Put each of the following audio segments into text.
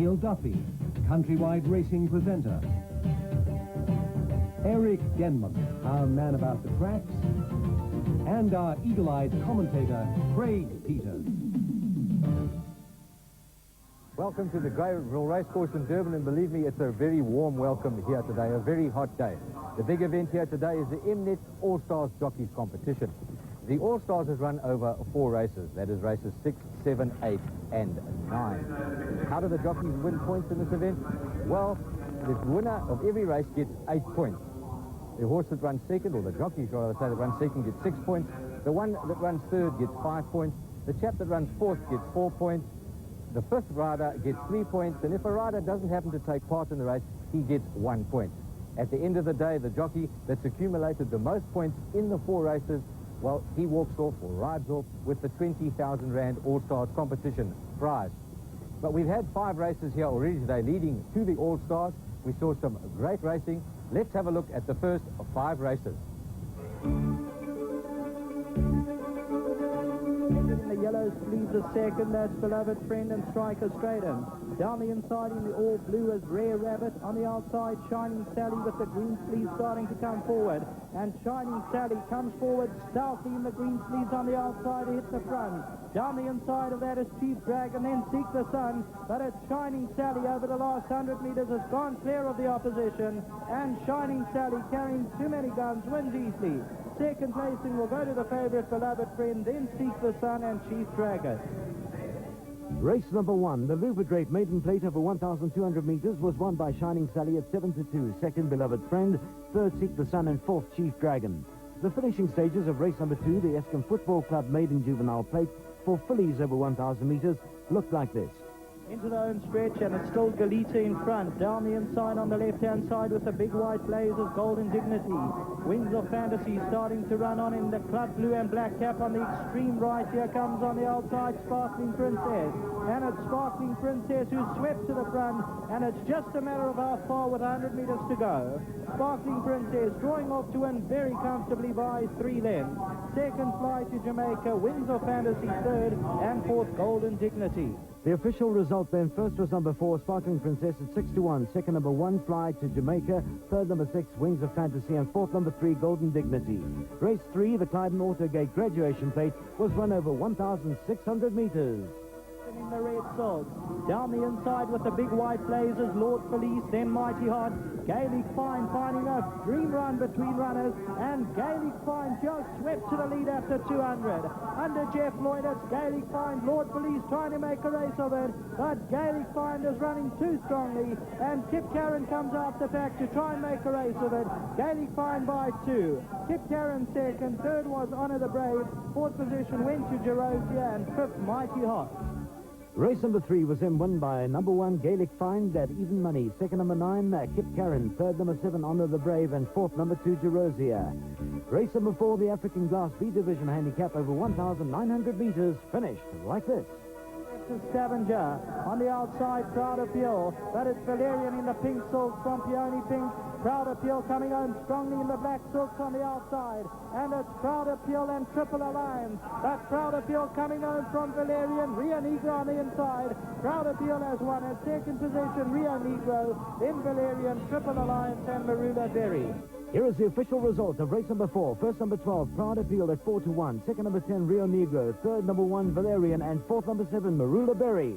Neil Duffy, countrywide racing presenter. Eric Denman, our man about the tracks. And our eagle-eyed commentator, Craig Peters. Welcome to the Greyville Racecourse in Durban, and believe me, it's a very warm welcome here today, a very hot day. The big event here today is the Mnet All-Stars Jockeys competition. The All-Stars has run over 4 races, that is races 6, 7, 8 and 9. How do the jockeys win points in this event? Well, the winner of every race gets 8 points. The horse that runs second, or the jockeys rather say that runs second, gets 6 points. The one that runs third gets 5 points. The chap that runs fourth gets 4 points. The fifth rider gets 3 points, and if a rider doesn't happen to take part in the race, he gets 1 point. At the end of the day, the jockey that's accumulated the most points in the 4 races, well, he walks off or rides off with the 20,000 Rand All-Stars competition prize. But we've had 5 races here already today leading to the All-Stars. We saw some great racing. Let's have a look at the first of 5 races. In the yellow sleeves a second, that's Beloved Friend and Striker Stratum. Down the inside in the all blue is Rare Rabbit. On the outside, Shining Sally with the green sleeves starting to come forward. And Shining Sally comes forward stoutly in the green sleeves on the outside to hit the front. Down the inside of that is Chief Dragon, then Seek the Sun. But it's Shining Sally over the last 100 meters has gone clear of the opposition. And Shining Sally, carrying too many guns, wins easily. Second placing will go to the favourite Beloved Friend, then Seek the Sun and Chief Dragon. Race number 1, the Louverdrape maiden plate over 1,200 meters, was won by Shining Sally at 7-2. Second, Beloved Friend. Third, Seek the Sun, and fourth, Chief Dragon. The finishing stages of race number 2, the Eskom Football Club maiden juvenile plate for fillies over 1,000 meters, looked like this. Into the home stretch, and it's still Galita in front. Down the inside on the left-hand side with the big white blazers, Golden Dignity. Wings of Fantasy starting to run on in the club blue and black cap on the extreme right. Here comes on the outside Sparkling Princess. And it's Sparkling Princess who swept to the front, and it's just a matter of how far with 100 meters to go. Sparkling Princess drawing off to win very comfortably by 3 lengths. Second, Fly to Jamaica. Wings of Fantasy third, and fourth, Golden Dignity. The official result then: first was number 4, Sparkling Princess at 6-1. Second, number 1, Fly to Jamaica. Third, number 6, Wings of Fantasy. And fourth, number 3, Golden Dignity. Race 3, the Clyden Autogate graduation plate, was run over 1,600 meters. In the red silk. Down the inside with the big white blazers, Lord Felice, then Mighty Hot. Gaelic Fine finding a dream run between runners, and Gaelic Fine just swept to the lead after 200. Under Jeff Lloyd, it's Gaelic Fine, Lord Felice trying to make a race of it, but Gaelic Fine is running too strongly, and Kip Karen comes out the back to try and make a race of it. Gaelic Fine by 2. Kip Karen second, third was Honor the Brave, fourth position went to Jerosia, and fifth, Mighty Hot. Race number 3 was then won by number 1, Gaelic Find at even money. Second, number 9, Kip Karen. Third, number 7, Honor the Brave. And fourth, number 2, Jerosia. Race number 4, the African Glass B Division handicap over 1,900 meters, finished like this. Scavenger on the outside, Proud Appeal, but it's Valerian in the pink silks from Peony Pink. Proud Appeal coming on strongly in the black silks on the outside, and it's Proud Appeal and Triple Alliance, but Proud Appeal coming on from Valerian. Rio Negro on the inside. Proud Appeal has won at second position, Rio Negro, then Valerian, Triple Alliance and Marula Berry. Here is the official result of race number 4. First, number 12, Proud Appeal at 4-1. Second, number 10, Rio Negro. Third, number 1, Valerian. And fourth, number 7, Marula Berry.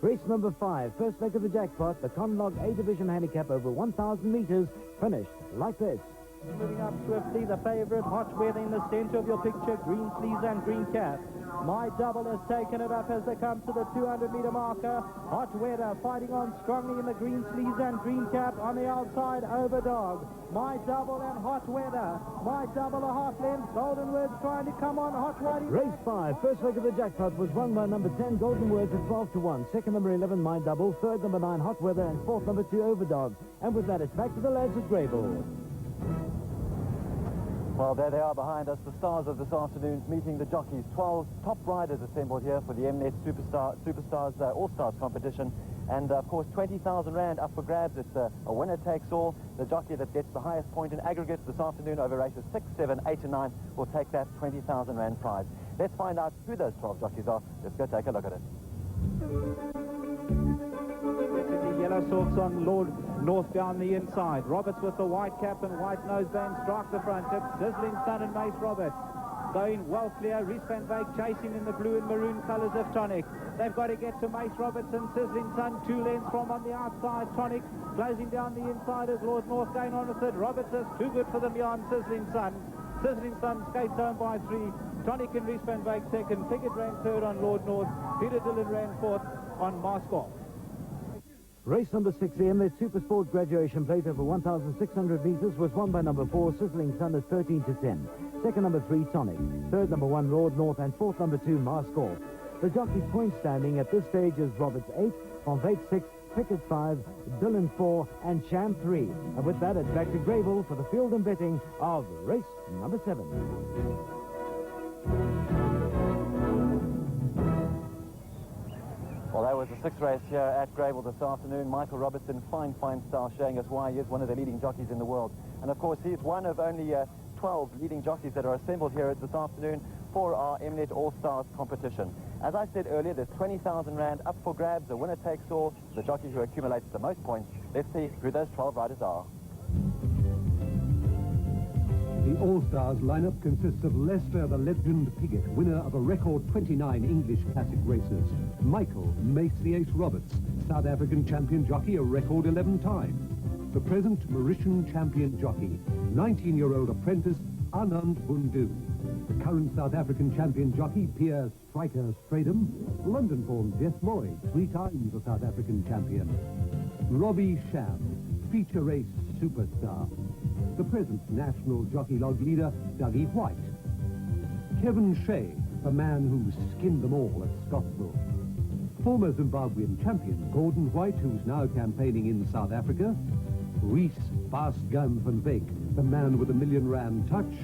Race number 5, first leg of the jackpot, the Conlog A Division handicap over 1,000 meters, finished like this. Moving up swiftly, the favourite, Hot Weather in the centre of your picture, green sleeves and green cap. My Double has taken it up as they come to the 200-metre marker. Hot Weather fighting on strongly in the green sleeves and green cap. On the outside, Overdog. My Double and Hot Weather. My Double a half length. Golden Words trying to come on. Hot Weather. Race 5, first leg of the jackpot was won by number 10, Golden Words at 12-1. Second, number 11, My Double. Third, number 9, Hot Weather. And fourth, number 2, Overdog. And with that, it's back to the lads at Greyville. Well, there they are behind us, the stars of this afternoon's meeting, the jockeys. 12 top riders assembled here for the Mnet Superstars All-Stars competition. And, of course, 20,000 Rand up for grabs. It's a winner takes all. The jockey that gets the highest point in aggregate this afternoon over races 6, 7, 8 and 9 will take that 20,000 Rand prize. Let's find out who those 12 jockeys are. Let's go take a look at it. Sawks on Lord North down the inside. Roberts with the white cap and white noseband strike the front. It's Sizzling Sun and Mace Roberts going well clear. Rhys van Wyk chasing in the blue and maroon colours of Tonic. They've got to get to Mace Roberts and Sizzling Sun. 2 lengths from on the outside. Tonic closing down the inside as Lord North going on with it. Roberts is too good for them beyond Sizzling Sun. Sizzling Sun skates home by 3. Tonic and Rhys van Wyk second. Piggott ran third on Lord North. Peter Dillon ran fourth on Maskell. Race number 6, the Emirates Supersport graduation plate over 1,600 metres was won by number 4, Sizzling Sun at 13-10. Second, number 3, Tonic. Third, number 1, Lord North. And fourth, number 2, Maskell. The jockey's point standing at this stage is Roberts 8, Van Wyk 6, Pickett 5, Dillon 4, and Champ 3. And with that, it's back to Greyville for the field and betting of race number 7. Well, that was the 6th race here at Greyville this afternoon. Michael Robertson, fine style, showing us why he is one of the leading jockeys in the world. And of course, he's one of only 12 leading jockeys that are assembled here this afternoon for our Mnet All-Stars competition. As I said earlier, there's 20,000 rand up for grabs. The winner takes all. The jockey who accumulates the most points. Let's see who those 12 riders are. The All-Stars lineup consists of Lester the Legend Piggott, winner of a record 29 English Classic races. Michael Mace the Ace Roberts, South African champion jockey, a record 11 times. The present Mauritian champion jockey, 19-year-old apprentice Anand Bundu. The current South African champion jockey, Pierre Striker Stradum. London-born Jeff Lloyd, 3 times a South African champion. Robbie Sham, feature race superstar. The present national jockey log leader, Dougie White. Kevin Shea, the man who skinned them all at Scottsville. Former Zimbabwean champion Gordon White, who's now campaigning in South Africa. Rhys Fast Gun van Wyk, the man with a R1 million touch.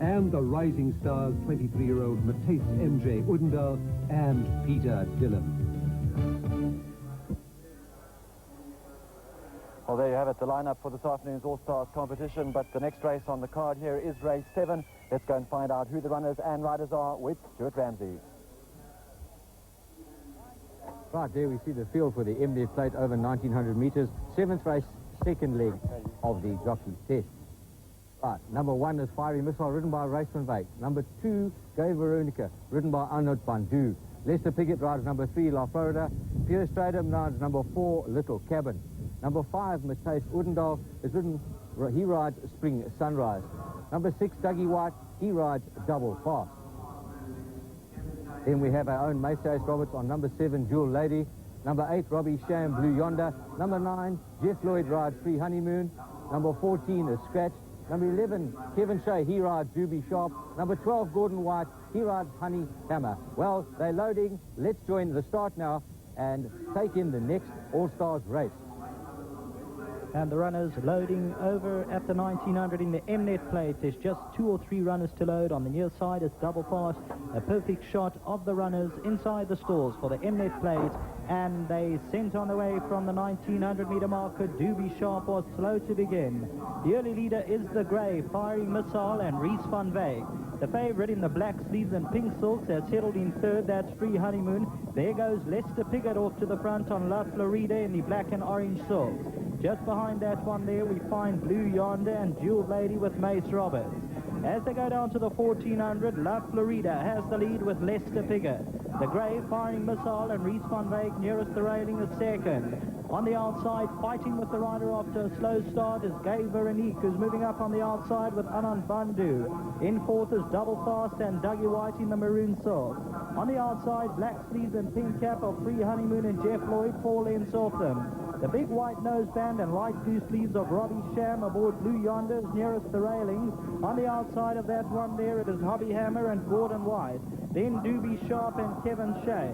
And the rising stars, 23-year-old Matthijs M.J. Oudendal and Peter Dillon. Well, there you have it, the lineup for this afternoon's All-Stars competition. But the next race on the card here is race 7. Let's go and find out who the runners and riders are with Stuart Ramsey. Right, there we see the field for the Mnet plate over 1,900 metres. 7th race, second leg of the jockey's test. Right, number 1 is Fiery Missile, ridden by Rhys van Wyk. Number 2, Gay Veronica, ridden by Arnold Bandu. Lester Piggott rides number 3, La Florida. Pierre Stradum rides number 4, Little Cabin. Number 5, Matthijs Oudendal, is ridden, he rides Spring Sunrise. Number 6, Dougie White, he rides Double Fast. Then we have our own Mace Roberts on number 7, Jewel Lady. Number 8, Robbie Sham, Blue Yonder. Number 9, Jeff Lloyd rides Free Honeymoon. Number 14 is Scratch. Number 11, Kevin Shea, he rides Doobie Sharp. Number 12, Gordon White, he rides Honey Hammer. Well, they're loading. Let's join the start now and take in the next All-Stars race. And the runners loading over at the 1900 in the Mnet plate. There's just 2 or 3 runners to load. On the near side is Double Fast. A perfect shot of the runners inside the stalls for the Mnet plate. And they sent on the way from the 1900-meter marker. Doobie Sharp was slow to begin. The early leader is the grey, Firing Missile and Rhys van Wyk. The favourite in the black sleeves and pink silks has settled in third. That's Free Honeymoon. There goes Lester Piggott off to the front on La Florida in the black and orange silks. Just behind that one there, we find Blue Yonder and Jewel Lady with Mace Roberts. As they go down to the 1400, La Florida has the lead with Lester Piggott. The grey, Firing Missile and Rhys van Wyk nearest the railing is second. On the outside, fighting with the rider after a slow start is Gay Veronique, who's moving up on the outside with Anand Bandu. In fourth is Double Fast and Dougie White in the maroon silk. On the outside, black sleeves and pink cap of Free Honeymoon and Jeff Lloyd, 4 lengths off them. The big white noseband and light blue sleeves of Robbie Sham aboard Blue Yonder is nearest the railings. On the outside of that one there, it is Hobby Hammer and Gordon White. Then Doobie Sharp and Kevin Shea.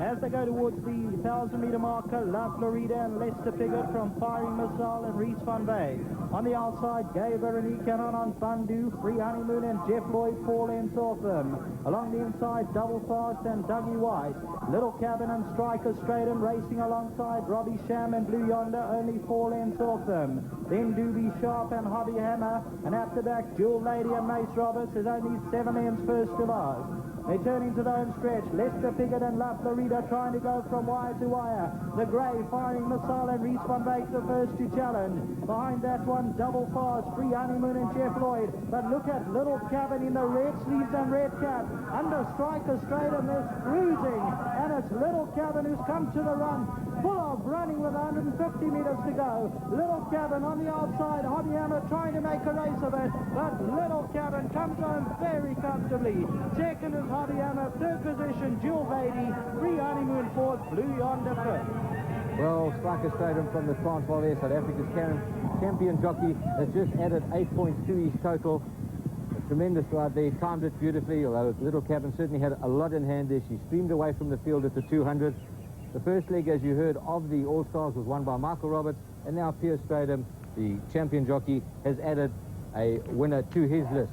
As they go towards the 1,000-meter marker, La Florida and Lester Piggott from Firing Missile and Rhys van Wyk. On the outside, Gay Veronique and Anand Bandu, Free Honeymoon and Jeff Lloyd, 4 lengths off them. Along the inside, Double Fast and Dougie White. Little Cabin and Striker Stradum racing alongside Robbie Sham and Blue Yonder, only 4 lengths off them. Then Doobie Sharp and Hobby Hammer, and at the back, Jewel Lady and Mace Roberts is only 7 lengths first to last. They turn into the home stretch. Lester Piggott and La Florida trying to go from wire to wire. The Grey firing missile and Reese van Wyk the first to challenge. Behind that one, double fast, Free Honeymoon and Jeff Lloyd. But look at Little Cabin in the red sleeves and red cap. Under Striker Stratum is cruising. And it's Little Cabin who's come to the run. Full of running with 150 meters to go. Little Cabin on the outside. Hobby Hammer trying to make a race of it. But Little Cabin comes home very comfortably. Second is Hobby Hammer. Third position, Jewel Lady. Free Honeymoon fourth. Blue Yonder fifth. Well, Striker Stratum from the Transvaal there, South Africa's champion jockey, has just added 8 points to his total. A tremendous ride there. He timed it beautifully, although Little Cabin certainly had a lot in hand there. She streamed away from the field at the 200. The first leg, as you heard, of the All-Stars was won by Michael Roberts, and now Pierre Stratum, the champion jockey, has added a winner to his list.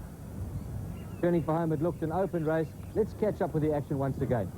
Turning for home, it looked an open race. Let's catch up with the action once again.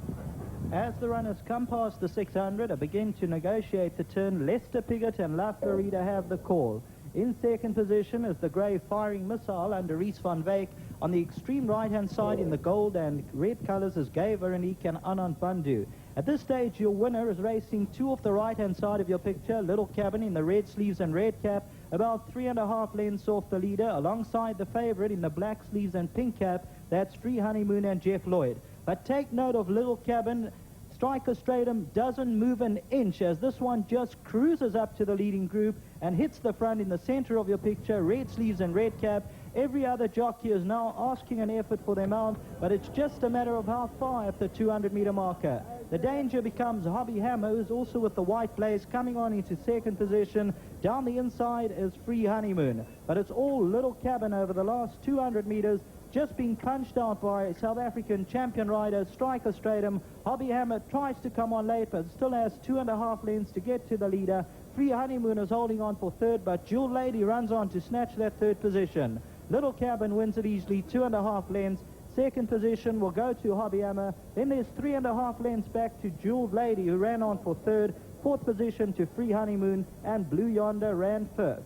As the runners come past the 600 and begin to negotiate the turn, Lester Piggott and La Florida have the call. In second position is the Grey firing missile under Reese van Wyk. On the extreme right-hand side in the gold and red colours is Gay Veronique and Anand Bandhu. At this stage, your winner is racing two off the right-hand side of your picture, Little Cabin in the red sleeves and red cap, about 3.5 lengths off the leader, alongside the favourite in the black sleeves and pink cap, that's Free Honeymoon and Jeff Lloyd. But take note of Little Cabin. Striker Stratum doesn't move an inch as this one just cruises up to the leading group and hits the front in the center of your picture, red sleeves and red cap. Every other jockey is now asking an effort for their mount, but it's just a matter of how far at the 200-meter marker. The danger becomes Hobby Hammer, who's also with the white blaze, coming on into second position. Down the inside is Free Honeymoon, but it's all Little Cabin over the last 200 meters, just being punched out by South African champion rider Striker Stratum. Hobby Hammer tries to come on late, but still has 2.5 lengths to get to the leader. Free Honeymoon is holding on for third, but Jewel Lady runs on to snatch that third position. Little Cabin wins it easily, 2.5 lengths. Second position will go to Hobby Hammer. Then there's 3.5 lengths back to Jewel Lady, who ran on for third. Fourth position to Free Honeymoon, and Blue Yonder ran fifth.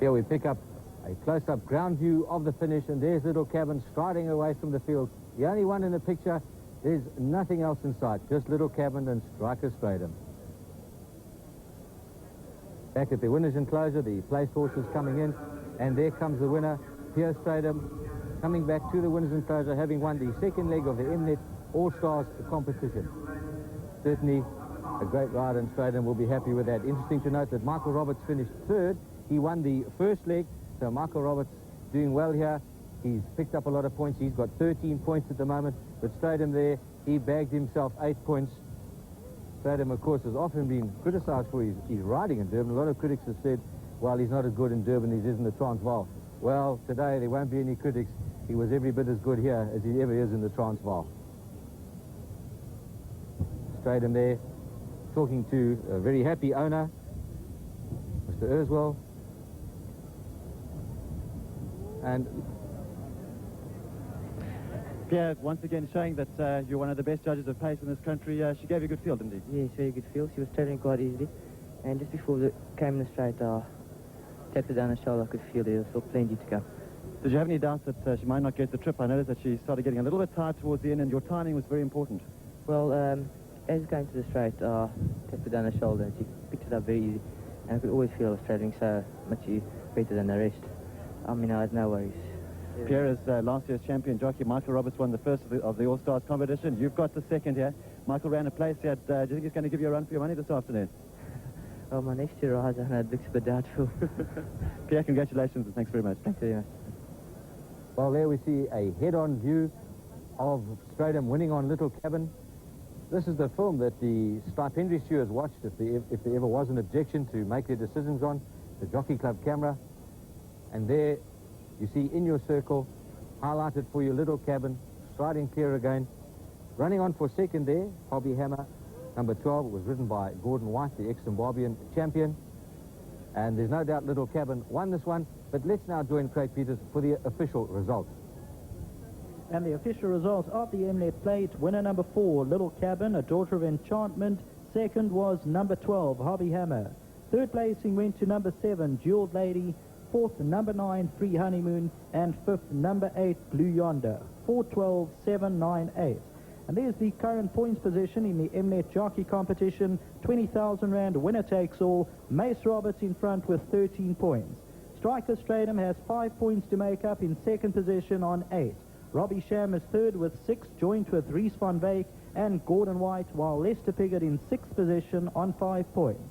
Here we pick up a close-up ground view of the finish, and there's Little Cabin striding away from the field. The only one in the picture. There's nothing else in sight, just Little Cabin and Striker Stratum. Back at the winner's enclosure, the placed horses coming in, and there comes the winner, Pierre Stratum, coming back to the winner's enclosure, having won the second leg of the Mnet All-Stars competition. Certainly a great ride, and Stratum will be happy with that. Interesting to note that Michael Roberts finished third. He won the first leg, so Michael Roberts doing well here. He's picked up a lot of points. He's got 13 points at the moment, but Stratum there, he bagged himself 8 points. Stratum, of course, has often been criticised for his riding in Durban. A lot of critics have said, well, he's not as good in Durban as he is in the Transvaal. Well, today there won't be any critics. He was every bit as good here as he ever is in the Transvaal. Stratum there, talking to a very happy owner, Mr. Erswell. And Pierre, once again showing that you're one of the best judges of pace in this country. She gave you a good field, didn't she? Yes, very good field. She was travelling quite easily. And just before the came in the straight, tapped her down the shoulder. I could feel there was still plenty to go. Did you have any doubts that she might not get the trip? I noticed that she started getting a little bit tired towards the end, and your timing was very important. Well, as going to the straight, tapped her down the shoulder, and she picked it up very easy. And I could always feel I was travelling so much better than the rest. I mean, I had no worries. Pierre is last year's champion jockey. Michael Roberts won the first of the All-Stars competition. You've got the second here. Michael ran a place here. Do you think he's going to give you a run for your money this afternoon? Well, my next year rise, and it looks a bit doubtful. Pierre, congratulations and thanks very much. Thanks very much. well, there we see a head-on view of Stratum winning on Little Cabin. This is the film that the stipendiary stewards watched if there ever was an objection to make their decisions on, the Jockey Club camera. And there you see in your circle, highlighted for you, Little Cabin, striding clear again. Running on for second there, Hobby Hammer, number 12, was ridden by Gordon White, the ex-Zimbabwean champion. And there's no doubt Little Cabin won this one, but let's now join Craig Peters for the official results. And the official results of the Mnet Plate: winner number 4, Little Cabin, a daughter of enchantment. Second was number 12, Hobby Hammer. Third placing went to number 7, Jewel Lady. fourth, number 9, Free Honeymoon, and fifth, number 8, Blue Yonder. 4-12, 7-9-8. And there's the current points position in the Mnet Jockey competition. 20,000 Rand, winner takes all. Mace Roberts in front with 13 points. Striker Stratum has 5 points to make up in second position on 8. Robbie Sham is third with 6, joint with Rhys van Wyk and Gordon White, while Lester Piggott in 6th position on 5 points.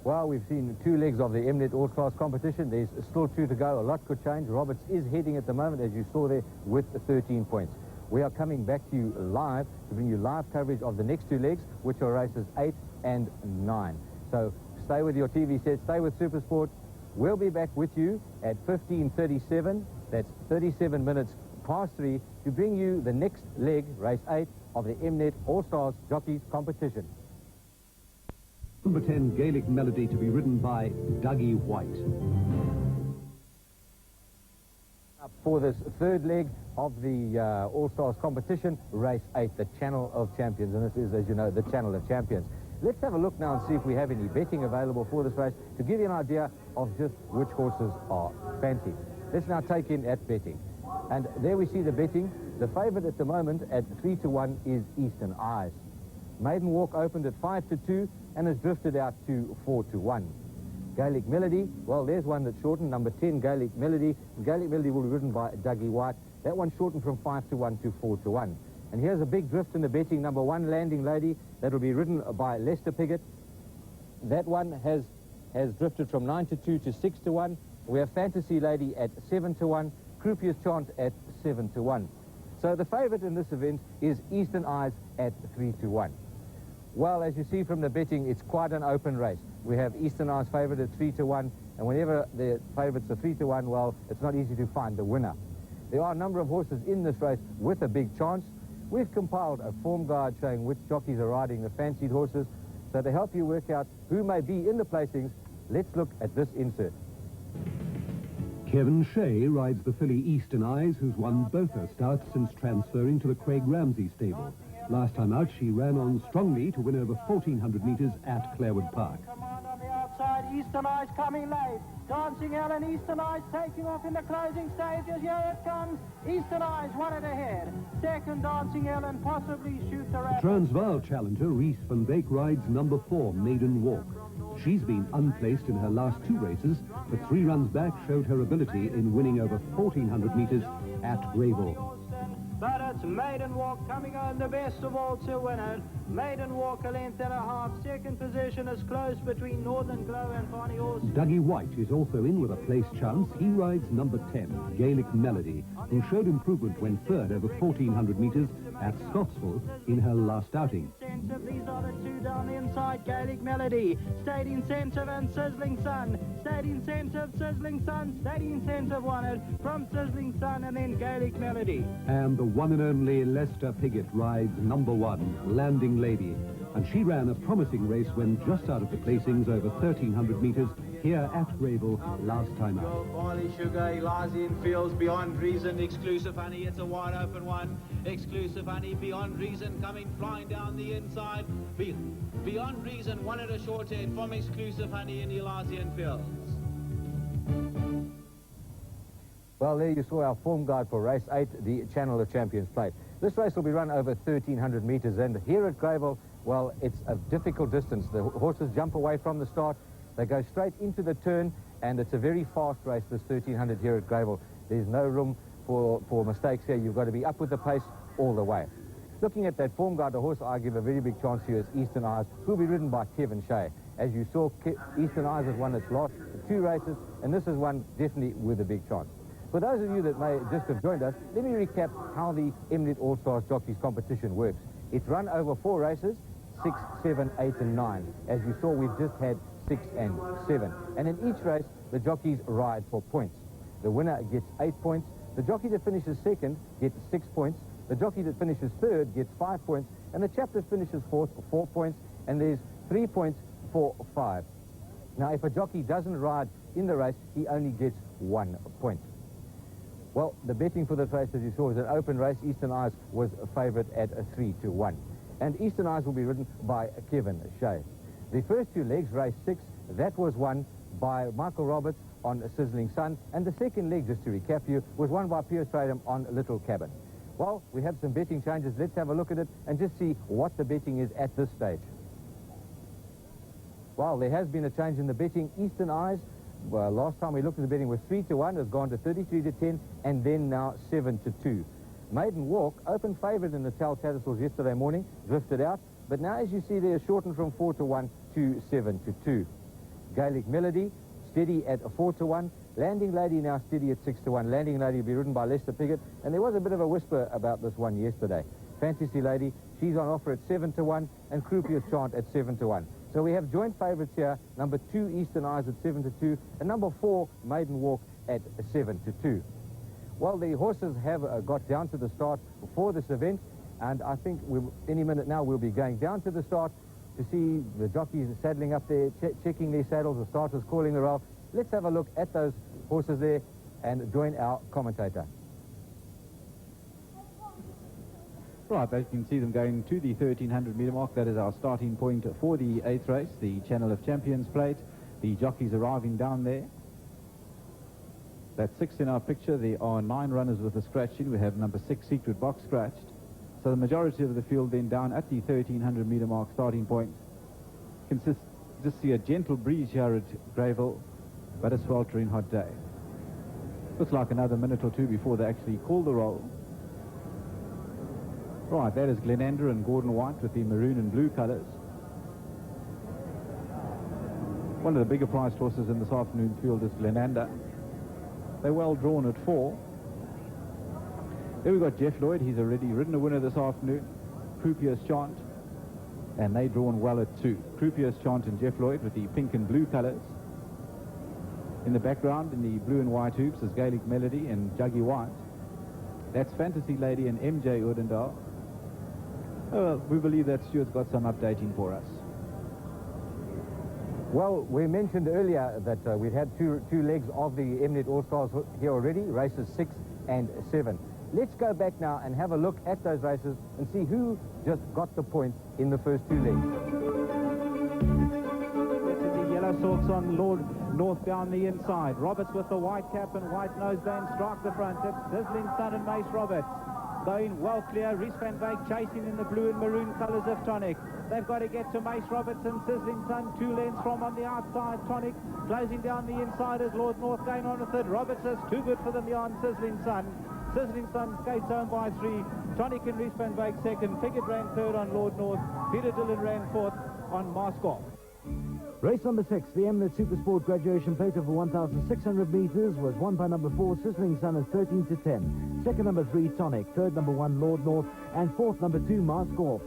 Well, we've seen 2 legs of the Mnet All-Stars competition. There's still 2 to go. A lot could change. Roberts is heading at the moment, as you saw there, with 13 points. We are coming back to you live to bring you live coverage of the next 2 legs, which are races 8 and 9. So stay with your TV set, stay with Supersport. We'll be back with you at 15:37. That's 37 minutes past 3 to bring you the next leg, race 8 of the Mnet All-Stars Jockeys competition. Number 10, Gaelic Melody, to be ridden by Dougie White. Up for this third leg of the All-Stars competition, race 8, the Channel of Champions. And this is, as you know, the Channel of Champions. Let's have a look now and see if we have any betting available for this race to give you an idea of just which horses are fancied. Let's now take in at betting. And there we see the betting. The favourite at the moment at 3-1 is Eastern Eyes. Maiden Walk opened at 5-2 and has drifted out to 4-1. Gaelic Melody, well, there's one that's shortened, number 10, Gaelic Melody. Gaelic Melody will be ridden by Dougie White. That one shortened from 5-1 to 4-1. And here's a big drift in the betting, number 1, Landing Lady. That will be ridden by Lester Piggott. That one has drifted from 9-2 to 6-1. We have Fantasy Lady at 7-1, Croupier's Chant at 7-1. So the favourite in this event is Eastern Eyes at 3-1. Well, as you see from the betting, it's quite an open race. We have Eastern Eyes favourite at 3-1, and whenever the favourites are 3-1, well, it's not easy to find the winner. There are a number of horses in this race with a big chance. We've compiled a form guide showing which jockeys are riding the fancied horses. So to help you work out who may be in the placings, let's look at this insert. Kevin Shea rides the filly Eastern Eyes, who's won both her starts since transferring to the Craig Ramsey stable. Last time out, she ran on strongly to win over 1,400 metres at Clarewood Park. Command on the outside, Eastern Eyes coming late. Dancing Ellen, Eastern Eyes taking off in the closing stages. Here it comes. Eastern Eyes won it ahead. Second, Dancing Ellen, possibly Shoot the Rabbit. Transvaal challenger Rhys van Wyk rides number 4, Maiden Walk. She's been unplaced in her last 2 races, but 3 runs back showed her ability in winning over 1,400 metres at Greyville. But it's Maiden Walk coming on, the best of all to win it. Maiden Walk a length and a half. Second position is close between Northern Glow and Bonnie Horse. Dougie White is also in with a place chance. He rides number 10, Gaelic Melody, who showed improvement when third over 1,400 metres at Scottsville in her last outing. These are the 2 down the inside. Gaelic Melody, State Incentive and Sizzling Sun. State Incentive, Sizzling Sun. State Incentive won it from Sizzling Sun, and then Gaelic Melody. And the one and only Lester Piggott rides number 1, Landing Lady. And she ran a promising race when just out of the placings over 1,300 metres here at Greyville last time out. Barley Sugar, Elysian Fields, Beyond Reason, Exclusive Honey, it's a wide open one. Exclusive Honey, Beyond Reason, coming flying down the inside. Beyond Reason won at a short head from Exclusive Honey in Elysian Fields. Well, there you saw our form guide for race 8, the Channel of Champions Plate. This race will be run over 1,300 metres, and here at Greyville, well, it's a difficult distance. The horses jump away from the start, they go straight into the turn, and it's a very fast race, this 1,300 here at Greyville. There's no room for mistakes here. You've got to be up with the pace all the way. Looking at that form guide, the horse I give a very big chance here is Eastern Eyes, who will be ridden by Kevin Shea. As you saw, Eastern Eyes has won its last 2 races, and this is one definitely with a big chance. For those of you that may just have joined us, let me recap how the Mnet All-Stars Jockeys competition works. It's run over 4 races, 6, 7, 8 and 9. As you saw, we've just had 6 and 7. And in each race, the jockeys ride for points. The winner gets 8 points. The jockey that finishes second gets 6 points. The jockey that finishes third gets 5 points. And the chap that finishes fourth, 4 points. And there's 3 points for 5. Now, if a jockey doesn't ride in the race, he only gets 1 point. Well, the betting for this race, as you saw, is an open race. Eastern Eyes was a favourite at a 3-1. And Eastern Eyes will be ridden by Kevin Shea. The first 2 legs, race 6, that was won by Michael Roberts on Sizzling Sun, and the second leg, just to recap you, was won by Pierce Stradum on Little Cabin. Well, we have some betting changes. Let's have a look at it and just see what the betting is at this stage. Well, there has been a change in the betting. Eastern Eyes, well, last time we looked at the betting was 3-1, has gone to 33-10, and then now 7-2. Maiden Walk, open favourite in the Tattersalls yesterday morning, drifted out, but now as you see there, shortened from 4-1 to 7-2. Gaelic Melody, steady at 4-1. Landing Lady now steady at 6-1. Landing Lady will be ridden by Lester Piggott, and there was a bit of a whisper about this one yesterday. Fantasy Lady, she's on offer at 7-1, and Croupier Chant at 7-1. So we have joint favourites here, number 2 Eastern Eyes at 7-2, and number 4 Maiden Walk at 7-2. Well, the horses have got down to the start for this event, and I think any minute now we'll be going down to the start to see the jockeys saddling up there, checking their saddles, the starters calling the roll. Let's have a look at those horses there and join our commentator. Right, as you can see them going to the 1300 metre mark. That is our starting point for the 8th race, the Channel of Champions plate. The jockeys arriving down there. That's 6 in our picture. There are 9 runners with a scratch in. We have number 6 Secret Box scratched. So the majority of the field then down at the 1300 metre mark starting point. Just see a gentle breeze here at Greyville, but a sweltering hot day. Looks like another minute or two before they actually call the roll. Right, that is Glenander and Gordon White with the maroon and blue colours. One of the bigger priced horses in this afternoon's field is Glenander. They're well drawn at 4. There we've got Jeff Lloyd. He's already ridden a winner this afternoon. Croupier's Chant. And they drawn well at 2. Croupier's Chant and Jeff Lloyd with the pink and blue colours. In the background, in the blue and white hoops, is Gaelic Melody and Juggy White. That's Fantasy Lady and MJ Udendal. Well, we believe that Stuart's got some updating for us. Well, we mentioned earlier that we'd had two legs of the Mnet All-Stars here already, races 6 and 7. Let's go back now and have a look at those races and see who just got the points in the first 2 legs. The yellow sorts on Lord North down the inside. Roberts with the white cap and white noseband strike the front. It's Sizzling Sun and Mace Roberts. Going well clear. Rhys van Wyk chasing in the blue and maroon colours of Tonic. They've got to get to Mace Roberts and Sizzling Sun. 2 lengths from on the outside. Tonic closing down the inside as Lord North going on a third. Roberts is too good for them beyond Sizzling Sun. Sizzling Sun skates home by 3. Tonic and Rhys van Wyk second. Piggott ran third on Lord North. Peter Dillon ran fourth on Mask Off. Race number 6, the Mnet Supersport graduation plate over 1,600 metres was won by number 4, Sizzling Sun at 13-10. Second, number 3, Tonic. Third, number 1, Lord North. And fourth, number 2, Mask Off.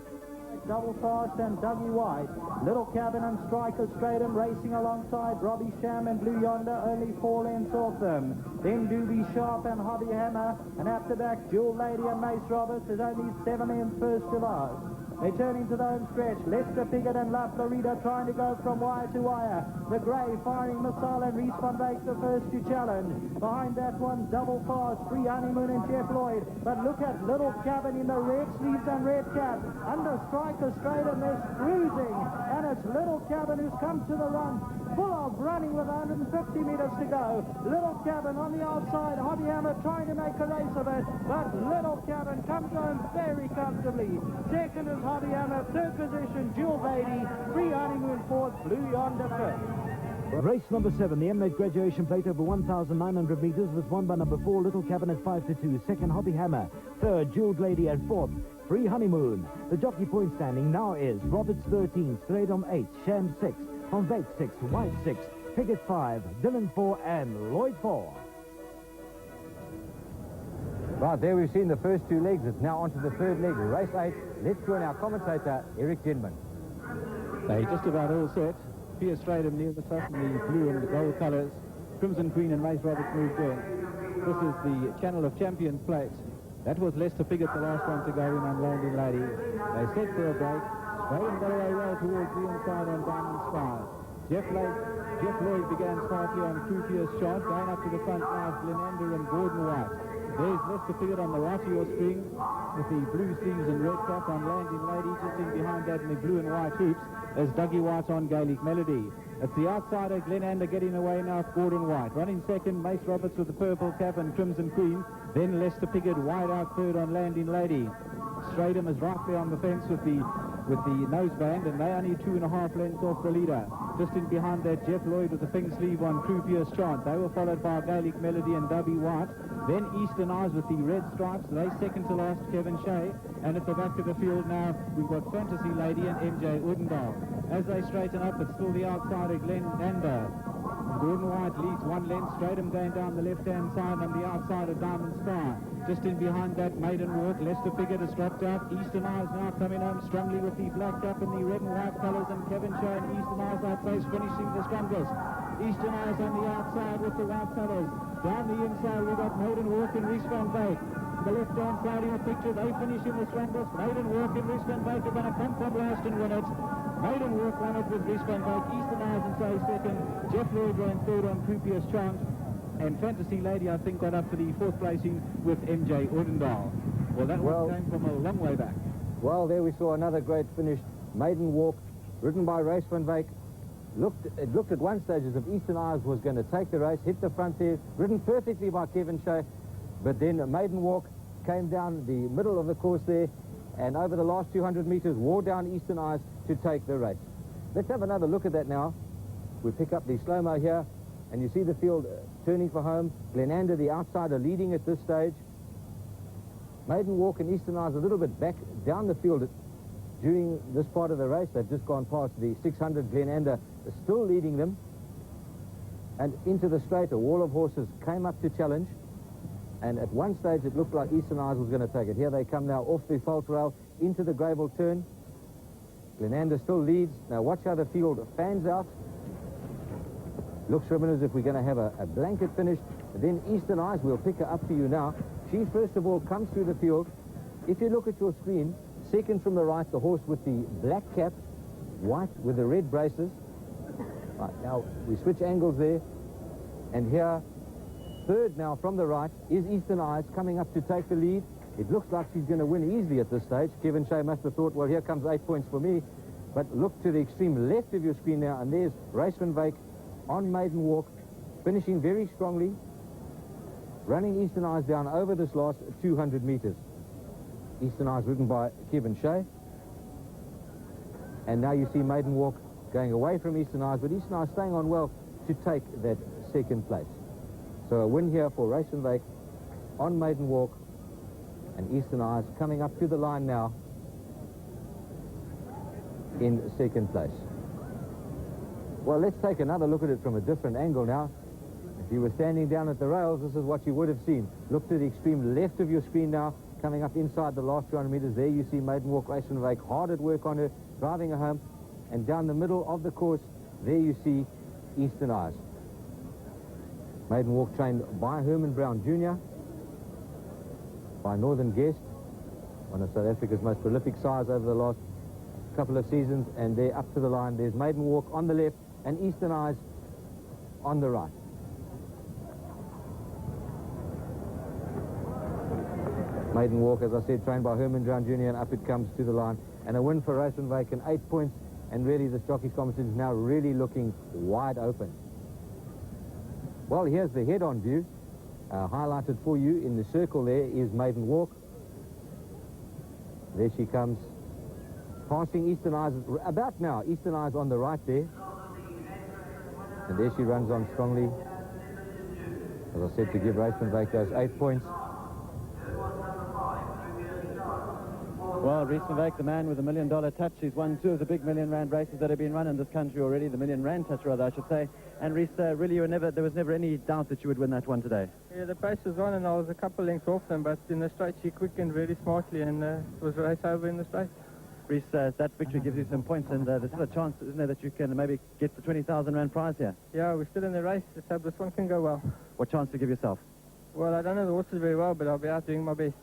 Double Fast and Dougie White. Little Cabin and Striker Stratum racing alongside Robbie Sham and Blue Yonder, only 4 lengths off them. Then Doobie Sharp and Hobby Hammer, and after that Jewel Lady and Mace Roberts is only 7 lengths first to last. They turn into the home stretch. Lester Piggott and La Florida trying to go from wire to wire. The Grey firing missile and Rhys van Wyk the first to challenge. Behind that one, Double Fast, Free Honeymoon and Jeff Lloyd. But look at Little Cabin in the red sleeves and red cap. Under Striker Stratum is cruising. And it's Little Cabin who's come to the run. Full of running with 150 metres to go. Little Cabin on the outside. Hobby Hammer trying to make a race of it. But Little Cabin comes home very comfortably. Second is Hobby Hammer. Third position, Jewel Lady. Free Honeymoon fourth. Blue Yonder fifth. Race number 7, the Mnet graduation plate over 1,900 metres was won by number 4, Little Cabin at 5-2. Second, Hobby Hammer. Third, Jeweled Lady at 4th. Free Honeymoon. The jockey point standing now is Roberts 13, Stradom 8, Sham 6, Van Wyk 6, White 6, Piggott 5, Dillon 4, and Lloyd 4. Right, there we've seen the first 2 legs. It's now on to the third leg, race 8. Let's join our commentator, Eric Denman. They just about all set. Pierce Stradum near the front in the blue and the gold colours. Crimson Queen and Mace Roberts moved in. This is the Channel of Champions plate. That was Lester Piggott, the last one to go in on Landing Lady. They set for a break. Stradum got away well towards the inside on Diamond Spire. Jeff Lloyd began smartly on Croupier's Chant. Going up to the front now is Glenander and Gordon White. There's Lester Piggott on the right of your screen with the blue sleeves and red cap on Landing Lady. Just in behind that in the blue and white hoops is Dougie White on Gaelic Melody. It's the outsider, Glenander, getting away now, Gordon White. Running second, Mace Roberts with the purple cap and Crimson Queen. Then Lester Piggott wide out third on Landing Lady. Stratham is right there on the fence with the noseband, and they only 2.5 lengths off the leader. Just in behind that, Jeff Lloyd with the pink sleeve on Croupiers Chant. They were followed by Gaelic Melody and Dougie White. Then Eastern Eyes with the red stripes. They second to last, Kevin Shea. And at the back of the field now, we've got Fantasy Lady and MJ Udendahl. As they straighten up, it's still the outsider, Glenander. Gordon White leads 1 length. Stratham going down the left-hand side on the outside of Diamond Star. Just in behind that, Maiden Walk. Lester Piggott has dropped out. Eastern Eyes now coming home strongly with the black cap and the red and white colours, and Kevin Shea and Eastern Eyes outpace, finishing the strongest. Eastern Eyes on the outside with the white colours. Down the inside, we've got Maiden Walk and Rhys van Wyk. The left-hand side of the picture, they finish in the strongest. Maiden Walk and Rhys van Wyk are going to come from last and win it. Maiden Walk won it with Rhys van Wyk. Eastern Eyes and Say second. Jeff Lloyd ran third on Croupiers Chant. And Fantasy Lady, I think, got up for the 4th placing with MJ Udendahl. Well, that one came from a long way back. Well, there we saw another great finish. Maiden Walk, ridden by Rhys van Wyk. It looked at one stage as if Eastern Eyes was going to take the race, hit the front there, ridden perfectly by Kevin Shea. But then Maiden Walk came down the middle of the course there, and over the last 200 metres wore down Eastern Eyes to take the race. Let's have another look at that now. We pick up the slow-mo here, and you see the field turning for home. Glenander, the outsider, leading at this stage. Maiden Walk and Eastern Eyes a little bit back down the field during this part of the race. They've just gone past the 600. Glenander is still leading them. And into the straight, a wall of horses came up to challenge. And at one stage, it looked like Eastern Eyes was going to take it. Here they come now off the fault rail into the Greyville turn. Glenander still leads. Now watch how the field fans out. Looks for a minute as if we're going to have a blanket finish. And then Eastern Eyes, we'll pick her up for you now. She first of all comes through the field. If you look at your screen, second from the right, the horse with the black cap, white with the red braces. Right, now we switch angles there. And here, third now from the right is Eastern Eyes coming up to take the lead. It looks like she's going to win easily at this stage. Kevin Shea must have thought, well, here comes 8 points for me. But look to the extreme left of your screen now, and there's Rhys van Wyk on Maiden Walk, finishing very strongly, running Eastern Eyes down over this last 200 metres. Eastern Eyes ridden by Kevin Shea. And now you see Maiden Walk going away from Eastern Eyes, but Eastern Eyes staying on well to take that second place. So a win here for Rhys van Wyk on Maiden Walk, and Eastern Eyes coming up to the line now in second place. Well, let's take another look at it from a different angle now. If you were standing down at the rails, this is what you would have seen. Look to the extreme left of your screen now, coming up inside the last 200 metres. There you see Maiden Walk, Rhys van Wyk, hard at work on her, driving her home. And down the middle of the course, there you see Eastern Eyes. Maiden Walk trained by Herman Brown Jr., by Northern Guest, one of South Africa's most prolific sires over the last couple of seasons. And they're up to the line. There's Maiden Walk on the left and Eastern Eyes on the right. Maiden Walk, as I said, trained by Herman Brown Jr., and up it comes to the line. And a win for Rhys van Wyk, and 8 points. And really, this jockey's competition is now really looking wide open. Well, here's the head-on view. Highlighted for you in the circle there is Maiden Walk. There she comes, passing Eastern Eyes about now. Eastern Eyes on the right there. And there she runs on strongly. As I said, to give Rhys van Wyk those 8 points. Well, Rhys van Wyk, the man with the $1 million touch, he's won 2 of the big R1 million races that have been run in this country already, the R1 million touch rather, I should say. And Rhys, really, there was never any doubt that you would win that one today. Yeah, the pace was on and I was a couple lengths off them, but in the straight she quickened very smartly, and it was a race over in the straight. Rhys, that victory gives you some points, and there's still a chance, isn't there, that you can maybe get the 20,000 rand prize here? Yeah, we're still in the race. Let's hope this one can go well. What chance to give yourself? Well, I don't know the horses very well, but I'll be out doing my best.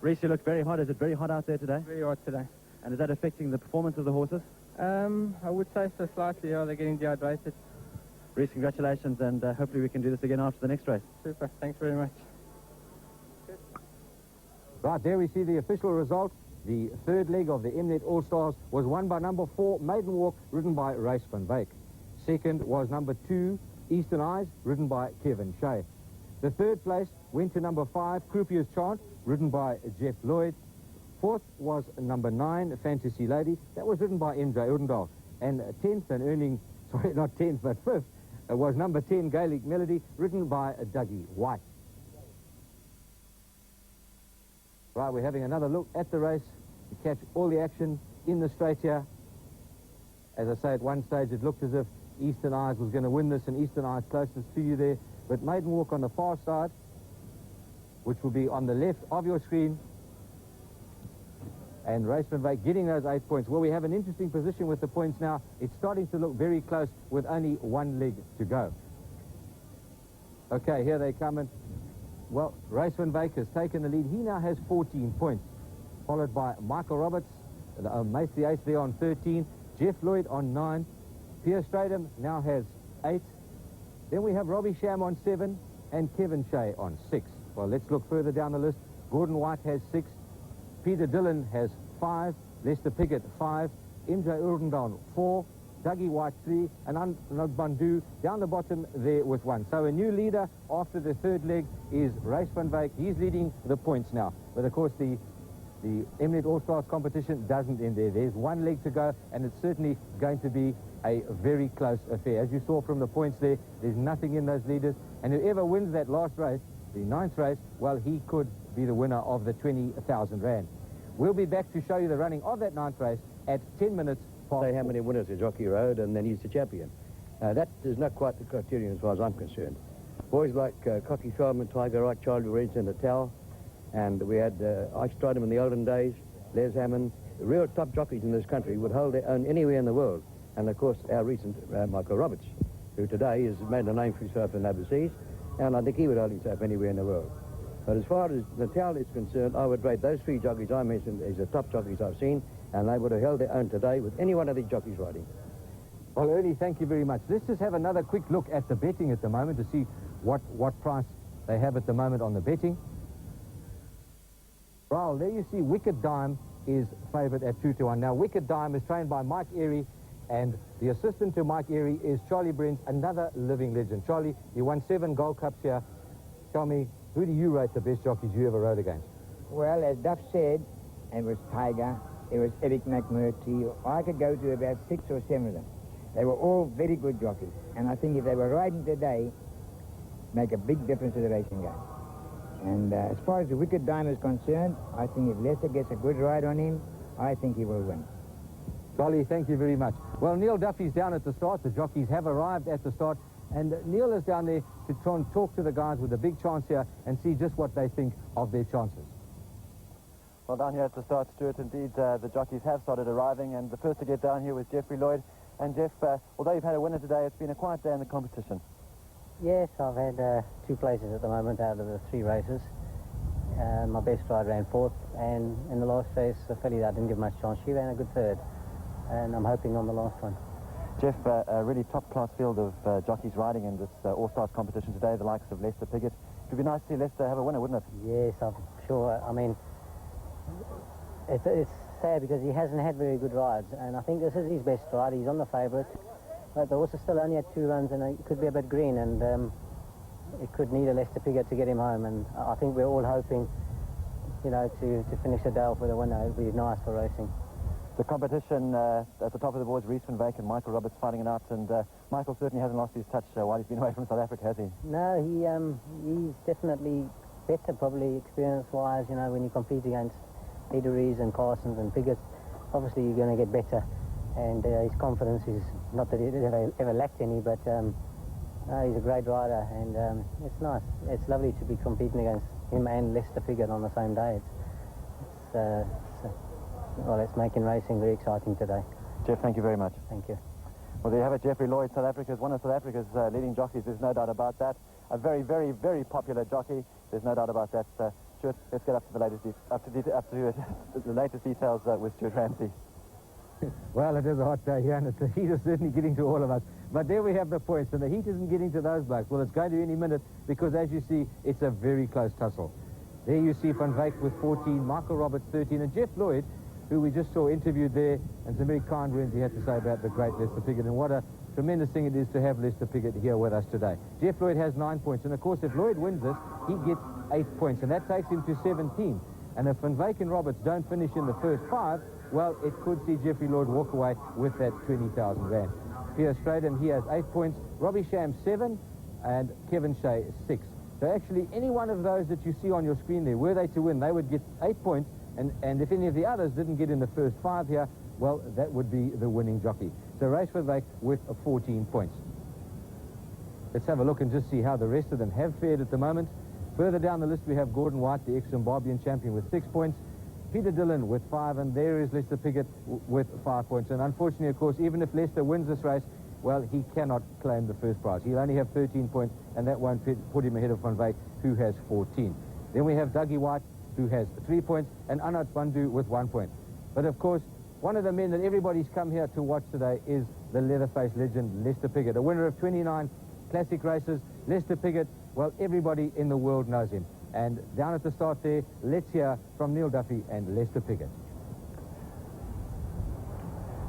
Rhys, you look very hot. Is it very hot out there today? Very hot today. And is that affecting the performance of the horses? I would say so slightly. Yeah, they're getting dehydrated. Rhys, congratulations, and hopefully we can do this again after the next race. Super. Thanks very much. Right, there we see the official result. The third leg of the Mnet All-Stars was won by number 4, Maiden Walk, ridden by Race van Wyk. Second was number 2, Eastern Eyes, ridden by Kevin Shea. The third place went to number 5, Croupier's Chant, ridden by Jeff Lloyd. Fourth was number 9, Fantasy Lady. That was ridden by MJ Odendahl. And 10th and earning, sorry, not 10th, but 5th, was number 10, Gaelic Melody, ridden by Dougie White. Right, we're having another look at the race to catch all the action in the straight here. As I say, at one stage it looked as if Eastern Eyes was going to win this, and Eastern Eyes closest to you there. But Maiden Walk on the far side, which will be on the left of your screen, and Race van Wyk getting those 8 points. Well, we have an interesting position with the points now. It's starting to look very close with only one leg to go. Okay, here they come in. Well, Race van Wyk has taken the lead. He now has 14 points, followed by Michael Roberts, Mace the Ace there on 13, Jeff Lloyd on 9, Pierre Stradham now has 8. Then we have Robbie Sham on 7 and Kevin Shea on 6. Well, let's look further down the list. Gordon White has 6, Peter Dillon has 5, Lester Piggott 5, MJ Odendahl 4, Dougie White 3, and Anand Bandhu down the bottom there with 1. So a new leader after the third leg is Race van Wyk. He's leading the points now. But of course the Mnet All-Stars competition doesn't end there. There's one leg to go, and it's certainly going to be a very close affair. As you saw from the points there, there's nothing in those leaders, and whoever wins that last race, the 9th race, well, he could be the winner of the 20,000 Rand. We'll be back to show you the running of that 9th race at 10 minutes past. Say how many winners at Jockey Road, and then he's the champion. That is not quite the criterion as far as I'm concerned. Boys like Cocky Sharman, Tiger Wright, Charlie Reds and Natal, and we had Ike Stridham in the olden days, Les Hammond. The real top jockeys in this country would hold their own anywhere in the world. And of course our recent Michael Roberts, who today has made a name for himself in overseas, and I think he would hold himself anywhere in the world. But as far as Natal is concerned, I would rate those 3 jockeys I mentioned as the top jockeys I've seen, and they would have held their own today with any one of these jockeys riding. Well, Ernie, thank you very much. Let's just have another quick look at the betting at the moment to see what price they have at the moment on the betting. Well, there you see Wicked Dime is favoured at 2-1. Now, Wicked Dime is trained by Mike Airy, and the assistant to Mike Airy is Charlie Brent, another living legend. Charlie, you won 7 Gold Cups here. Tell me, who do you rate the best jockeys you ever rode against? Well, as Duff said, it was Tiger, it was Eric McMurtry. I could go to about 6 or 7 of them. They were all very good jockeys, and I think if they were riding today, make a big difference to the racing game. And as far as the Wicked Dime is concerned, I think if Lester gets a good ride on him, I think he will win. Charlie, thank you very much. Well, Neil Duffy's down at the start. The jockeys have arrived at the start, and Neil is down there to try and talk to the guys with a big chance here and see just what they think of their chances. Well, down here at the start, Stuart, indeed, the jockeys have started arriving, and the first to get down here was Jeffrey Lloyd. And Jeff, although you've had a winner today, it's been a quiet day in the competition. Yes, I've had 2 places at the moment out of the 3 races. My best ride ran 4th, and in the last race, a filly that I didn't give much chance, she ran a good 3rd, and I'm hoping on the last one. Jeff, a really top-class field of jockeys riding in this All-Stars competition today, the likes of Lester Piggott. It would be nice to see Lester have a winner, wouldn't it? Yes, I'm sure. I mean, it's sad because he hasn't had very good rides, and I think this is his best ride. He's on the favourite, but the horse is still only at 2 runs, and it could be a bit green, and it could need a Lester Piggott to get him home, and I think we're all hoping, you know, to finish the day off with a winner. It would be nice for racing. The competition at the top of the boards, Race van Wyk and Michael Roberts fighting it out, and Michael certainly hasn't lost his touch while he's been away from South Africa, has he? No, he's definitely better, probably experience-wise, you know, when you compete against Eateries and Carsons and Piggott. Obviously, you're going to get better, and his confidence is, not that he ever lacked any, but he's a great rider, and it's nice. It's lovely to be competing against him and Lester Piggott on the same day. Well, it's making racing very exciting today. Jeff, thank you very much. Thank you. Well, there you have it, Jeffrey Lloyd, South Africa's one of South Africa's leading jockeys. There's no doubt about that. A very, very, very popular jockey. There's no doubt about that. Stuart, let's get up to the latest the latest details with Stuart Ramsey. Well, it is a hot day here, and the heat is certainly getting to all of us. But there we have the points, and the heat isn't getting to those blokes. Well, it's going to any minute, because as you see, it's a very close tussle. There you see Van Wyk with 14, Michael Roberts 13, and Jeff Lloyd, who we just saw interviewed there, and some very kind words he had to say about the great Lester Piggott, and what a tremendous thing it is to have Lester Piggott here with us today. Jeff Lloyd has 9 points, and of course if Lloyd wins this, he gets 8 points, and that takes him to 17. And if Van Wyk and Roberts don't finish in the first 5, well, it could see Jeffrey Lloyd walk away with that 20,000 rand. Pierre Straden, he has 8 points, Robbie Sham 7, and Kevin Shea 6. So actually, any one of those that you see on your screen there, were they to win, they would get 8 points, and if any of the others didn't get in the first 5 here, well, that would be the winning jockey. So Race Van Wyk with 14 points. Let's have a look and just see how the rest of them have fared at the moment. Further down the list, we have Gordon White, the ex-Zimbabwean champion, with 6 points. Peter Dillon with 5, and there is Lester Piggott with 5 points. And unfortunately, of course, even if Lester wins this race, well, he cannot claim the first prize. He'll only have 13 points, and that won't put him ahead of Van Wyk, who has 14. Then we have Dougie White, who has 3 points, and Anat Bandhu with 1 point. But of course, one of the men that everybody's come here to watch today is the leather-faced legend, Lester Piggott, a winner of 29 classic races. Lester Piggott, well, everybody in the world knows him. And down at the start there, let's hear from Neil Duffy and Lester Piggott.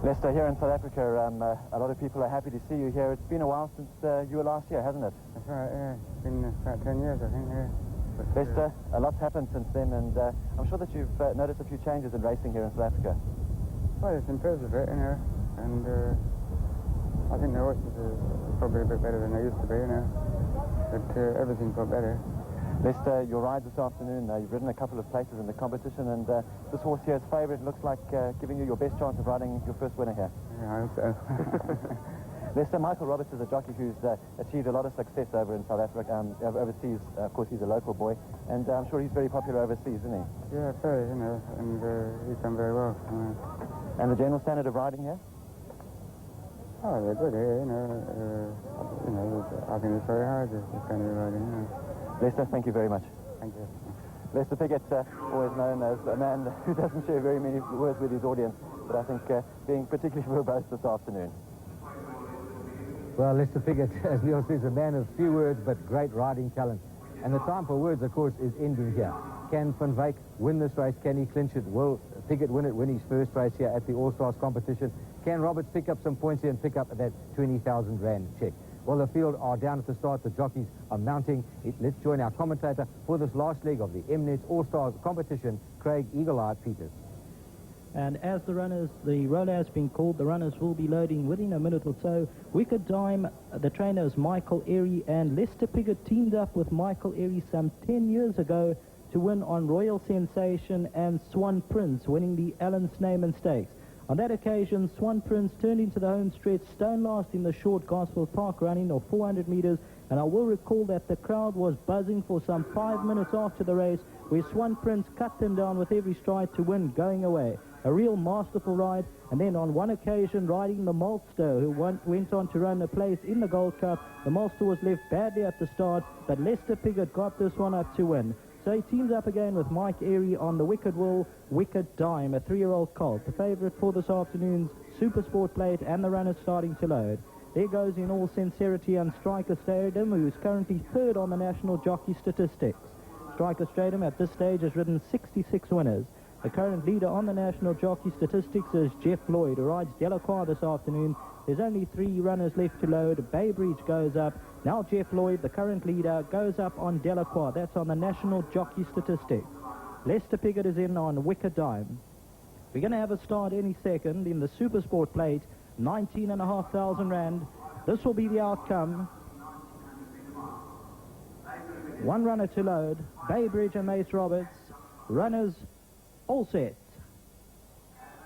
Lester, here in South Africa, a lot of people are happy to see you here. It's been a while since you were last here, hasn't it? That's right, yeah. It's been about 10 years, I think, yeah. But, Lester, a lot's happened since then, and I'm sure that you've noticed a few changes in racing here in South Africa. well, it's improved a bit, you know, and I think the horses are probably a bit better than they used to be, you know. But everything's got better. Lester, your ride this afternoon, you've ridden a couple of places in the competition, and this horse here is favourite. Looks like giving you your best chance of riding your first winner here. Yeah, I hope so. Lester, Michael Roberts is a jockey who's achieved a lot of success over in South Africa, overseas. Of course, he's a local boy, and I'm sure he's very popular overseas, isn't he? Yeah, very, you know, and he's done very well. And the general standard of riding here? Oh, they're good here, you know. I think it's very hard, the standard of riding, you know. Lester, thank you very much. Thank you. Lester Piggott, always known as a man who doesn't share very many words with his audience, but I think being particularly verbose this afternoon. Well, Lester Piggott, as Neil says, a man of few words but great riding talent. And the time for words, of course, is ending here. Can Van Wyk win this race? Can he clinch it? Will Piggott win his first race here at the All-Stars competition? Can Roberts pick up some points here and pick up that 20,000 rand check? Well, the field are down at the start. The jockeys are mounting. Let's join our commentator for this last leg of the Mnet All-Stars competition, Craig Eagle-Eye Peters. And as the roll has been called, the runners will be loading within a minute or so. Wicked Dime, the trainers Michael Airy and Lester Piggott teamed up with Michael Airy some 10 years ago to win on Royal Sensation and Swan Prince, winning the Alan Snyman Stakes. On that occasion, Swan Prince turned into the home stretch, stone last in the short Gospel Park running of 400 meters, and I will recall that the crowd was buzzing for some 5 minutes after the race, where Swan Prince cut them down with every stride to win going away. A real masterful ride, and then on one occasion riding the Maltster, who went on to run a place in the Gold Cup. The Maltster was left badly at the start, but Lester Piggott got this one up to win. So he teams up again with Mike Airy on the Wicked Wool, Wicked Dime, a 3-year-old colt, the favourite for this afternoon's Super Sport Plate, and the runners starting to load. There goes in all sincerity and Striker Stadium, who is currently third on the national jockey statistics. Striker Stadium at this stage has ridden 66 winners. The current leader on the national jockey statistics is Jeff Lloyd, who rides Delacroix this afternoon. There's only 3 runners left to load. Baybridge goes up. Now Jeff Lloyd, the current leader, goes up on Delacroix. That's on the national jockey statistics. Lester Piggott is in on Wicked Dime. We're going to have a start any second in the Super Sport Plate, 19,500 rand. This will be the outcome. 1 runner to load. Baybridge and Mace Roberts. Runners all set.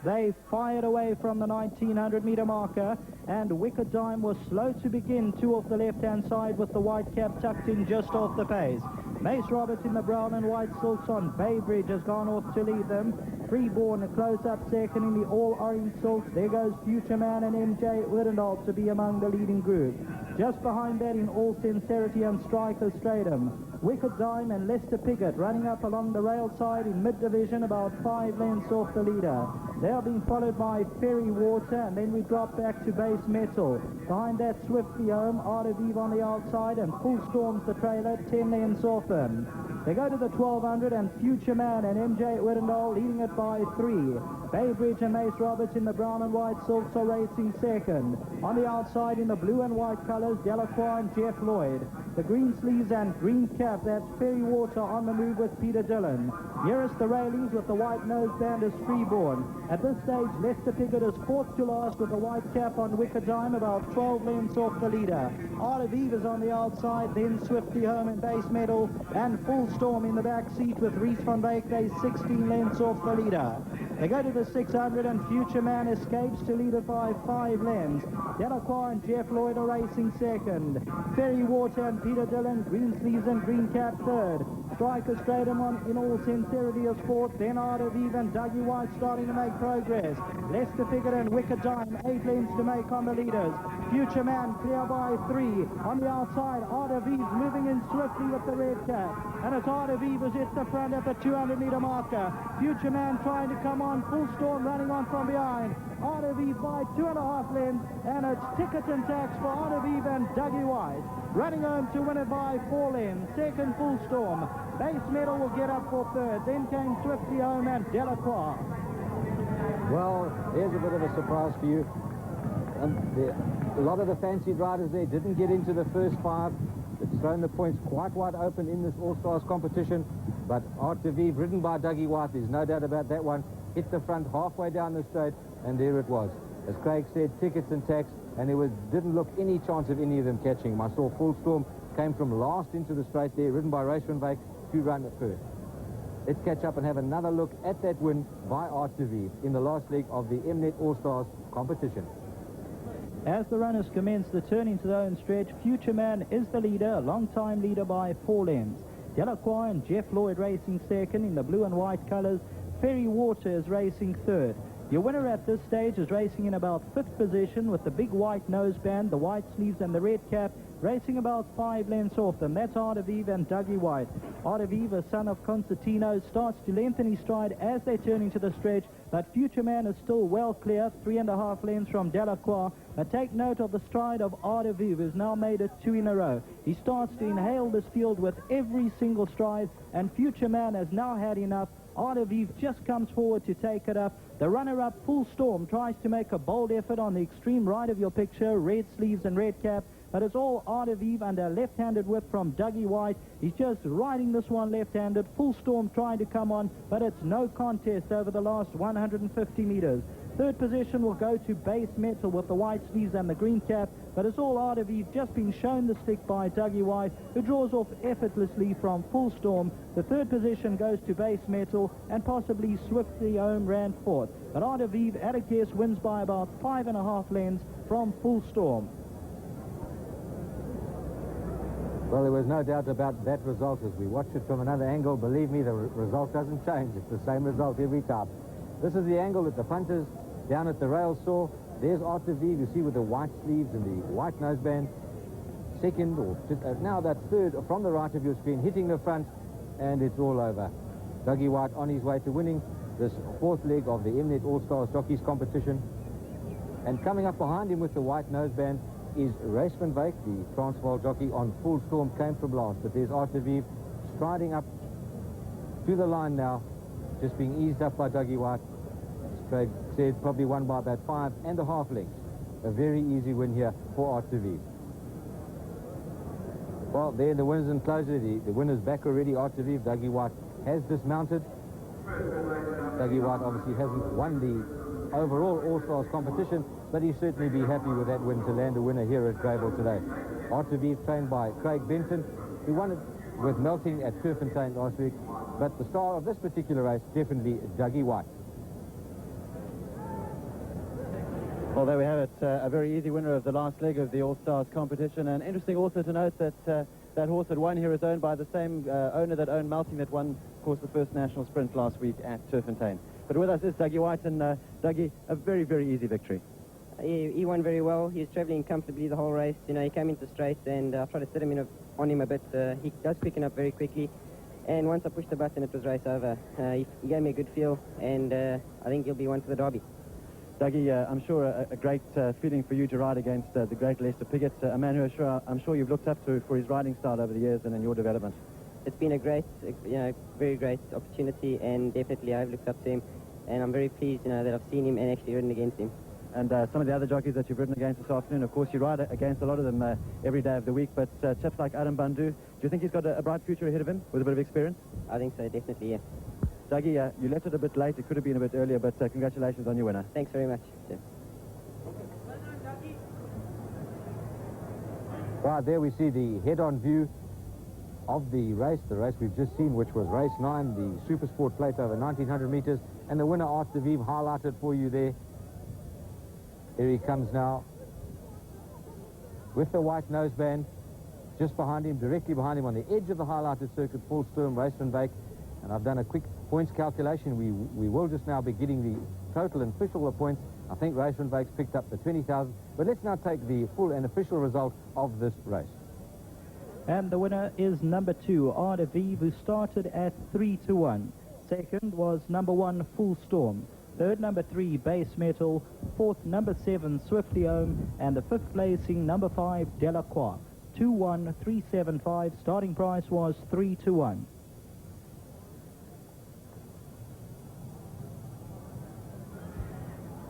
They fired away from the 1900-meter marker, and Wicked Dime was slow to begin, 2 off the left-hand side with the white cap tucked in just off the pace. Mace Roberts in the brown and white silks on Baybridge has gone off to lead them. Freeborn a close-up second in the all-orange silks. There goes Future Man and MJ Urendahl to be among the leading group. Just behind that in all sincerity and Striker Stradum, Wicked Dime and Lester Piggott running up along the rail side in mid-division, about 5 lengths off the leader. They are being followed by Ferry Water, and then we drop back to Base Metal. Behind that, Swiftly Home, Art of Eve on the outside, and Full Storm's the trailer, 10 lengths off them. They go to the 1200, and Future Man and MJ Wittendal leading it by 3. Baybridge and Mace Roberts in the brown and white silks are racing second. On the outside in the blue and white colours, Delacroix and Jeff Lloyd. The green sleeves and green cap, that's Ferry Water on the move with Peter Dillon. Nearest the railings with the white noseband is Freeborn. At this stage, Lester Piggott is fourth to last with the white cap on Wicker Dime, about 12 lengths off the leader. Art of Eve is on the outside, then Swiftly Home and Base Medal, and Full Storm in the back seat with Reese van Beek. They 16 lengths off the leader. They go to the 600, and Future Man escapes to lead it by 5 lengths. Delacroix and Jeff Lloyd are racing second. Ferry Water and Peter Dillon, green sleeves and green cap third. Striker Stratum on In All Sincerity is fourth. Then Art of Eve and Dougie White starting to make progress. Lester Piggott and Wicker Dime, 8 lengths to make on the leaders. Future Man clear by 3. On the outside, Art of Eve moving in swiftly with the red cap. And it's Art of Eve who's hit the front at the 200-meter marker. Future Man trying to come on. Full Storm running on from behind. Art of Eve by 2.5 lengths. And it's ticket and tax for Art of Eve and Dougie White. Running home to win it by 4 lengths. Second, Full Storm. Base Medal will get up for third. Then came Swiftly Home and Delacroix. Well, here's a bit of a surprise for you. A lot of the fancied riders there didn't get into the first 5. It's thrown the points quite wide open in this All-Stars competition. But Art of Eve, ridden by Dougie White, there's no doubt about that one, hit the front halfway down the straight, and there it was. As Craig said, tickets and tax, and there didn't look any chance of any of them catching him. I saw Full Storm came from last into the straight there, ridden by Race van Beek, to run at first. Let's catch up and have another look at that win by Art of Eve in the last leg of the Mnet All-Stars competition. As the runners commence the turn into their own stretch, Future Man is the leader, a long-time leader by 4 lengths. Delacroix and Jeff Lloyd racing second in the blue and white colours. Ferry Water is racing third. Your winner at this stage is racing in about 5th position with the big white noseband, the white sleeves and the red cap, racing about 5 lengths off them. That's Art of Eve and Dougie White. Art of Eve, a son of Constantino, starts to lengthen his stride as they turn into the stretch, but Future Man is still well clear, 3.5 lengths from Delacroix. But take note of the stride of Art of Eve, who's now made it 2 in a row. He starts to inhale this field with every single stride, and Future Man has now had enough. Art of Eve just comes forward to take it up. The runner-up, Full Storm, tries to make a bold effort on the extreme right of your picture, red sleeves and red cap, but it's all Art of Eve under a left-handed whip from Dougie White. He's just riding this one left-handed. Full Storm trying to come on, but it's no contest over the last 150 meters. Third position will go to Base Metal with the white sleeves and the green cap, but it's all Art of Eve, just been shown the stick by Dougie White, who draws off effortlessly from Full Storm. The third position goes to Base Metal, and possibly Swiftly Home ran fourth. But Art of Eve, at a guess, wins by about 5.5 lengths from Full Storm. Well, there was no doubt about that result. As we watch it from another angle, believe me, the result doesn't change. It's the same result every time. This is the angle that the punters down at the rail saw. There's Art of Eve, you see, with the white sleeves and the white noseband. Second, or now that third from the right of your screen, hitting the front, and it's all over. Dougie White on his way to winning this 4th leg of the Mnet All-Stars Jockeys competition. And coming up behind him with the white noseband is Race van Beek, the Transvaal jockey on Full Storm, came from last. But there's Art of Eve striding up to the line now, just being eased up by Dougie White. As Craig said, probably won by about 5.5 lengths. A very easy win here for Art of Eve. Well, there the winners and closer. The winner's back already, Art of Eve. Dougie White has dismounted. Dougie White obviously hasn't won the overall All-Stars competition, but he'll certainly be happy with that win to land a winner here at Greyville today. Art of Eve trained by Craig Benton, who won it with Melting at Turffontein last week. But the star of this particular race, definitely Dougie White. Well, there we have it, a very easy winner of the last leg of the All-Stars competition. And interesting also to note that that horse that won here is owned by the same owner that owned Melting, that won, of course, the first national sprint last week at Turffontein. But with us is Dougie White, and Dougie, a very, very easy victory. He won very well. He was travelling comfortably the whole race. You know, he came into straight, and I tried to sit him on him a bit. He does quicken up very quickly. And once I pushed the button, it was race over. He gave me a good feel, and I think he'll be one for the Derby. Dougie, I'm sure a great feeling for you to ride against the great Lester Piggott, a man who I'm sure you've looked up to for his riding style over the years and in your development. it's been a great, very great opportunity, and definitely I've looked up to him, and I'm very pleased, that I've seen him and actually ridden against him. And some of the other jockeys that you've ridden against this afternoon, of course, you ride against a lot of them every day of the week, but chaps like Adam Bandu, do you think he's got a bright future ahead of him with a bit of experience? I think so, definitely, yeah. Dougie, you left it a bit late. It could have been a bit earlier, but congratulations on your winner. Thanks very much. Yeah. Right, there we see the head-on view of the race we've just seen, which was race 9, the Super Sport Plate over 1900 meters, and the winner, Art de Vive, highlighted for you there. Here he comes now with the white noseband. Just behind him, directly behind him on the edge of the highlighted circuit, Paul Sturm, Race van Wyk. And I've done a quick points calculation. We will just now be getting the total and official points. I think Race van Wyk's picked up the 20,000. But let's now take the full and official result of this race. And the winner is number 2, Art de Vive, who started at 3-1. Second was number 1, Full Storm. Third, number 3, Base Metal. Fourth, number 7, Swiftly Home. And the fifth placing, number 5, Delacroix. 2-1-3-7-5. Starting price was 3-1.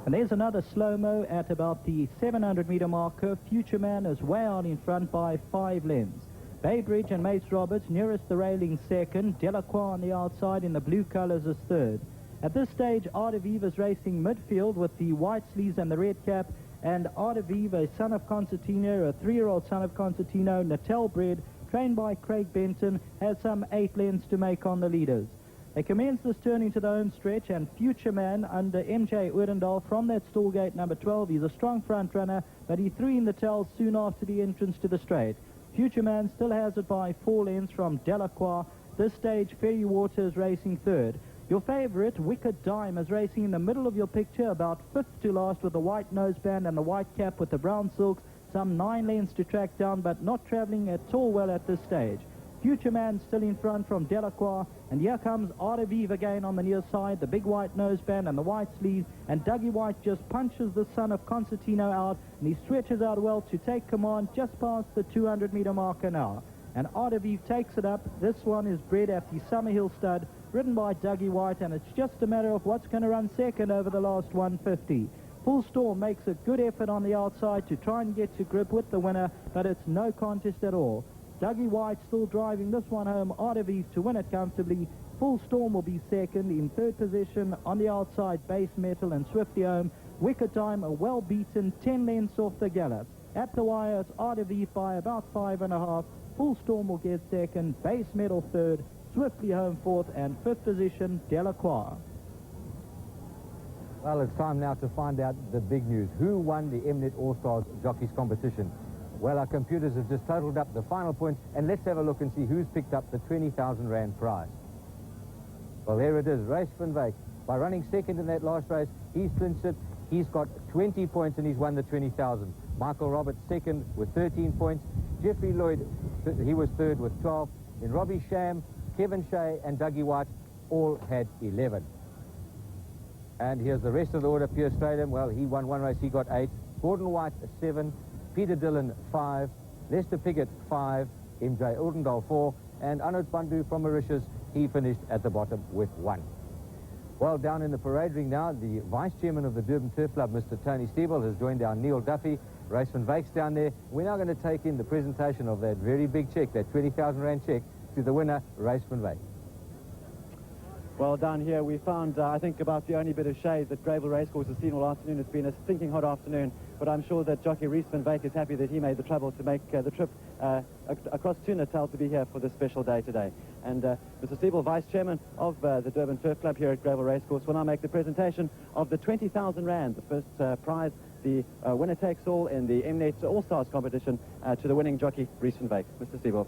And there's another slow-mo at about the 700-meter marker. Future Man is way out in front by 5 lengths. Baybridge and Mace Roberts nearest the railing second. Delacroix on the outside in the blue colors is third. At this stage, Art de Vive is racing midfield with the white sleeves and the red cap. And Art de Vive, a son of Concertino, a 3-year-old son of Concertino, Natal bred, trained by Craig Benton, has some 8 lengths to make on the leaders. They commence this turn into the home stretch, and Future Man under MJ Oudendal from that stall gate number 12. He's a strong front runner, but he threw in the tail soon after the entrance to the straight. Future Man still has it by 4 lengths from Delacroix. This stage, Ferry Water is racing third. Your favorite, Wicked Dime, is racing in the middle of your picture, about 5th to last with the white noseband and the white cap with the brown silks. Some 9 lengths to track down, but not traveling at all well at this stage. Future Man still in front from Delacroix, and here comes Art de Vive again on the near side, the big white noseband and the white sleeve, and Dougie White just punches the son of Concertino out, and he stretches out well to take command just past the 200-meter marker now. And Art de Vive takes it up. This one is bred at the Summerhill stud, ridden by Dougie White, and it's just a matter of what's going to run second over the last 150. Full Storm makes a good effort on the outside to try and get to grip with the winner, but it's no contest at all. Dougie White still driving this one home. Art de Vive to win it comfortably. Full Storm will be second. In third position on the outside, Base Metal and Swifty Home. Wicked Time, a well-beaten 10 lengths off the gallop. At the wire, it's Art de Vive by about 5.5. Full Storm will get second. Base Metal third. Swiftly Home fourth. And fifth position, Delacroix. Well, it's time now to find out the big news. Who won the Mnet All-Stars Jockeys competition? Well, our computers have just totaled up the final points, and let's have a look and see who's picked up the 20,000 Rand prize. Well, there it is, Race van Wyk. By running second in that last race, he's clinched it. He's got 20 points and he's won the 20,000. Michael Roberts second with 13 points. Jeffrey Lloyd, he was third with 12. Then Robbie Sham, Kevin Shea and Dougie White all had 11. And here's the rest of the order. Pierre Stradham, well, he won one race, he got 8. Gordon White, 7. Peter Dillon, 5. Lester Piggott, 5. MJ Oudendal, 4. And Anut Bandu from Mauritius, he finished at the bottom with 1. Well, down in the parade ring now, the Vice Chairman of the Durban Turf Club, Mr. Tony Steeble, has joined our Neil Duffy. Race van Wyk's down there. We're now going to take in the presentation of that very big check, that 20,000 Rand check, to the winner, Race van Wyk. Well, down here we found, I think, about the only bit of shade that Greyville Racecourse has seen all afternoon. It's been a stinking hot afternoon, but I'm sure that jockey Reese van Wyk is happy that he made the trouble to make the trip across to Natal to be here for this special day today. And Mr. Steeble, Vice Chairman of the Durban Turf Club here at Greyville Racecourse, will now make the presentation of the 20,000 Rand, the first prize, the winner takes all in the Mnet All-Stars competition, to the winning jockey Reese van Wyk. Mr. Steeble.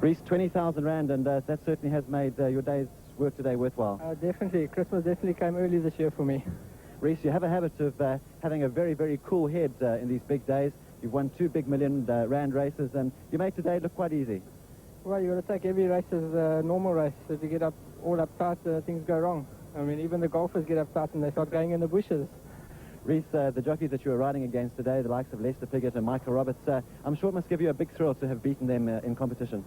Reese, 20,000 Rand, and that certainly has made your day's work today worthwhile. Definitely. Christmas definitely came early this year for me. Reese, you have a habit of having a very, very cool head in these big days. You've won 2 big million Rand races, and you made today look quite easy. Well, you've got to take every race as a normal race. If you get all uptight, things go wrong. I mean, even the golfers get uptight and they start going in the bushes. Reese, the jockeys that you were riding against today, the likes of Lester Piggott and Michael Roberts, I'm sure it must give you a big thrill to have beaten them in competition.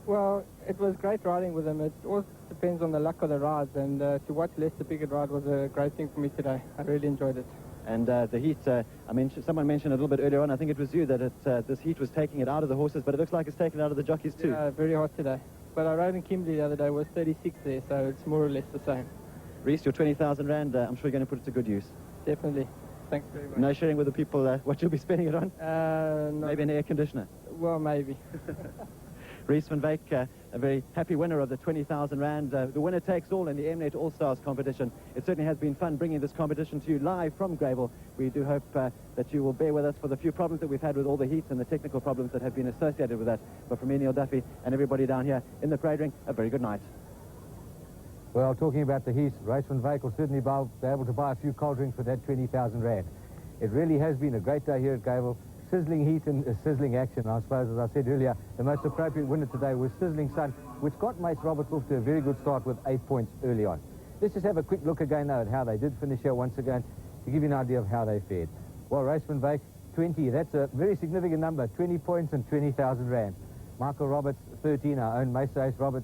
Well, it was great riding with them. It all depends on the luck of the rides, and to watch Lester Piggott ride was a great thing for me today. I really enjoyed it. And the heat, someone mentioned a little bit earlier on, I think it was you, that this heat was taking it out of the horses, but it looks like it's taken it out of the jockeys too. Yeah, very hot today. But I rode in Kimberley the other day, was 36 there, so it's more or less the same. Reese, your 20,000 rand, I'm sure you're going to put it to good use. Definitely. Thanks very much. No sharing with the people what you'll be spending it on? No. Maybe an air conditioner? Well, maybe. Reese van Wyk, a very happy winner of the 20,000 rand. The winner takes all in the Mnet All-Stars competition. It certainly has been fun bringing this competition to you live from Greyville. We do hope that you will bear with us for the few problems that we've had with all the heats and the technical problems that have been associated with that. But from me, Neil Duffy, and everybody down here in the parade ring, a very good night. Well, talking about the heat, Race van Wyk will certainly be able to buy a few cold drinks for that 20,000 rand. It really has been a great day here at Greyville. Sizzling heat and sizzling action, I suppose. As I said earlier, the most appropriate winner today was Sizzling Sun, which got Mace Roberts off to a very good start with 8 points early on. Let's just have a quick look again now at how they did finish here once again to give you an idea of how they fared. Well, Race van Wyk, 20, that's a very significant number, 20 points and 20,000 rand. Michael Roberts, 13, our own Mace Roberts.